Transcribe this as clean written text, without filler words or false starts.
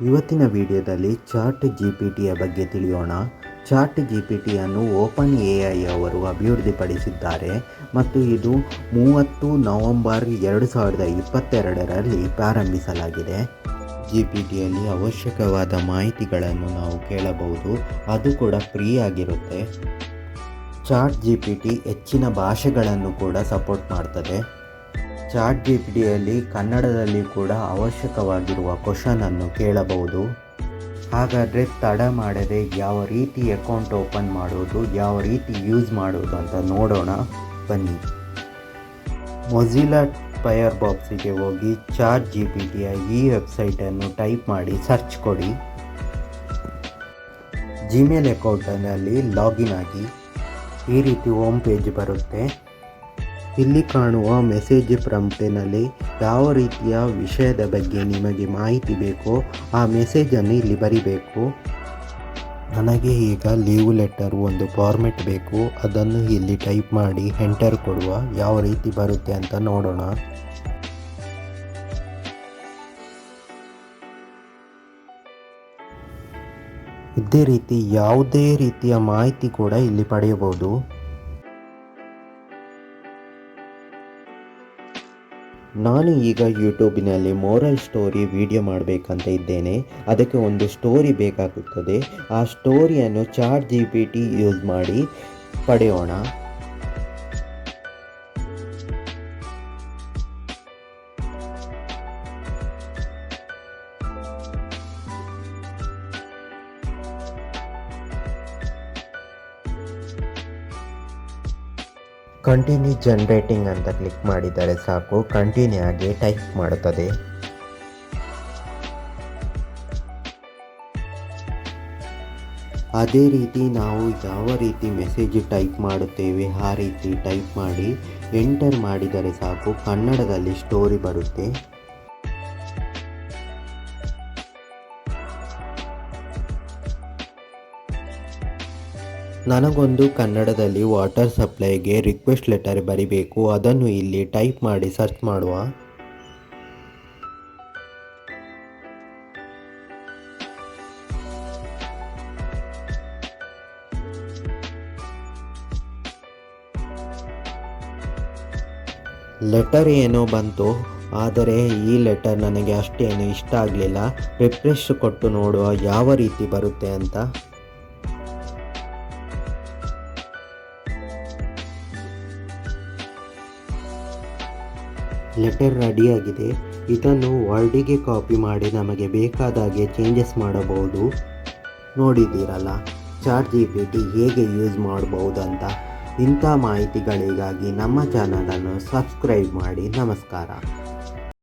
ಇವತ್ತಿನ ವಿಡಿಯೋದಲ್ಲಿ ಚಾಟ್ ಜಿಪಿಟಿಯ ಬಗ್ಗೆ ತಿಳಿಯೋಣ. ಚಾಟ್ ಜಿಪಿಟಿಯನ್ನು ಓಪನ್ ಎಐ ಅವರು ಅಭಿವೃದ್ಧಿಪಡಿಸಿದ್ದಾರೆ ಮತ್ತು ಇದು 30 ನವೆಂಬರ್ 2022ರಲ್ಲಿ ಪ್ರಾರಂಭಿಸಲಾಗಿದೆ. ಜಿಪಿಟಿಯಲ್ಲಿ ಅವಶ್ಯಕವಾದ ಮಾಹಿತಿಗಳನ್ನು ನಾವು ಕೇಳಬಹುದು, ಅದು ಕೂಡ ಫ್ರೀ ಆಗಿರುತ್ತೆ. ಚಾಟ್ ಜಿಪಿಟಿ ಹೆಚ್ಚಿನ ಭಾಷೆಗಳನ್ನು ಕೂಡ ಸಪೋರ್ಟ್ ಮಾಡ್ತದೆ. ಚಾಟ್ ಜಿಪಿಟಿಯಲ್ಲಿ ಕನ್ನಡದಲ್ಲಿ ಕೂಡ ಅವಶ್ಯಕವಾಗಿರುವ ಕ್ವಶನನ್ನು ಕೇಳಬಹುದು. ಹಾಗಾದರೆ ತಡ ಮಾಡದೆ ಯಾವ ರೀತಿ ಅಕೌಂಟ್ ಓಪನ್ ಮಾಡೋದು, ಯಾವ ರೀತಿ ಯೂಸ್ ಮಾಡೋದು ಅಂತ ನೋಡೋಣ ಬನ್ನಿ. ಮೊಜಿಲ್ಲಾ ಫೈರ್ಫಾಕ್ಸ್ಗೆ ಹೋಗಿ ಚಾಟ್ ಜಿಪಿಟಿಯ ಈ ವೆಬ್ಸೈಟನ್ನು ಟೈಪ್ ಮಾಡಿ ಸರ್ಚ್ ಕೊಡಿ. ಜಿಮೇಲ್ ಅಕೌಂಟಿನಲ್ಲಿ ಲಾಗಿನ್ ಆಗಿ ಈ ರೀತಿ ಹೋಮ್ ಪೇಜ್ ಬರುತ್ತೆ. ಇಲ್ಲಿ ಕಾಣುವ ಮೆಸೇಜ್ ಪ್ರಾಂಪ್ಟಿನಲ್ಲಿ ಯಾವ ರೀತಿಯ ವಿಷಯದ ಬಗ್ಗೆ ನಿಮಗೆ ಮಾಹಿತಿ ಬೇಕೋ ಆ ಮೆಸೇಜನ್ನು ಇಲ್ಲಿ ಬರಿಬೇಕು. ನನಗೆ ಈಗ ಲೀವ್ ಲೆಟರ್ ಒಂದು ಫಾರ್ಮೆಟ್ ಬೇಕು, ಅದನ್ನು ಇಲ್ಲಿ ಟೈಪ್ ಮಾಡಿ ಎಂಟರ್ ಕೊಡುವ. ಯಾವ ರೀತಿ ಬರುತ್ತೆ ಅಂತ ನೋಡೋಣ. ಇದೇ ರೀತಿ ಯಾವುದೇ ರೀತಿಯ ಮಾಹಿತಿ ಕೂಡ ಇಲ್ಲಿ ಪಡೆಯಬಹುದು. ನಾನು ಈಗ ಯೂಟ್ಯೂಬಿನಲ್ಲಿ ಮೋರಲ್ ಸ್ಟೋರಿ ವಿಡಿಯೋ ಮಾಡಬೇಕಂತ ಇದ್ದೇನೆ. ಅದಕ್ಕೆ ಒಂದು ಸ್ಟೋರಿ ಬೇಕಾಗುತ್ತದೆ. ಆ ಸ್ಟೋರಿಯನ್ನು ಚಾಟ್ ಜಿಪಿಟಿ ಯೂಸ್ ಮಾಡಿ ಪಡೆಯೋಣ. ಕಂಟಿನ್ಯೂ ಜನರೇಟಿಂಗ್ ಅಂತ ಕ್ಲಿಕ್ ಮಾಡಿದರೆ ಸಾಕು, ಕಂಟಿನ್ಯೂ ಆಗಿ ಟೈಪ್ ಮಾಡುತ್ತದೆ. ಅದೇ ರೀತಿ ನಾವು ಯಾವ ರೀತಿ ಮೆಸೇಜ್ ಟೈಪ್ ಮಾಡುತ್ತೇವೆ ಆ ರೀತಿ ಟೈಪ್ ಮಾಡಿ ಎಂಟರ್ ಮಾಡಿದರೆ ಸಾಕು, ಕನ್ನಡದಲ್ಲಿ ಸ್ಟೋರಿ ಬರುತ್ತೆ. ನನಗೊಂದು ಕನ್ನಡದಲ್ಲಿ ವಾಟರ್ ಸಪ್ಲೈಗೆ ರಿಕ್ವೆಸ್ಟ್ ಲೆಟರ್ ಬರಿಬೇಕು. ಅದನ್ನು ಇಲ್ಲಿ ಟೈಪ್ ಮಾಡಿ ಸರ್ಚ್ ಮಾಡುವ. ಲೆಟರ್ ಏನೋ ಬಂತು, ಆದರೆ ಈ ಲೆಟರ್ ನನಗೆ ಅಷ್ಟೇನು ಇಷ್ಟ ಆಗಲಿಲ್ಲ. ರಿಫ್ರೆಶ್ ಕೊಟ್ಟು ನೋಡುವ ಯಾವ ರೀತಿ ಬರುತ್ತೆ ಅಂತ. ಲೆಟರ್ ರೆಡಿಯಾಗಿದೆ. ಇದನ್ನು ವರ್ಡಿಗೆ ಕಾಪಿ ಮಾಡಿ ನಮಗೆ ಬೇಕಾದಾಗೆ ಚೇಂಜಸ್ ಮಾಡಬಹುದು. ನೋಡಿದ್ದೀರಲ್ಲ ಚಾಟ್ ಜಿಪಿಟಿ ಹೇಗೆ ಯೂಸ್ ಮಾಡಬಹುದು ಅಂತ. ಇಂಥ ಮಾಹಿತಿಗಳಿಗಾಗಿ ನಮ್ಮ ಚಾನಲನ್ನು ಸಬ್ಸ್ಕ್ರೈಬ್ ಮಾಡಿ. ನಮಸ್ಕಾರ.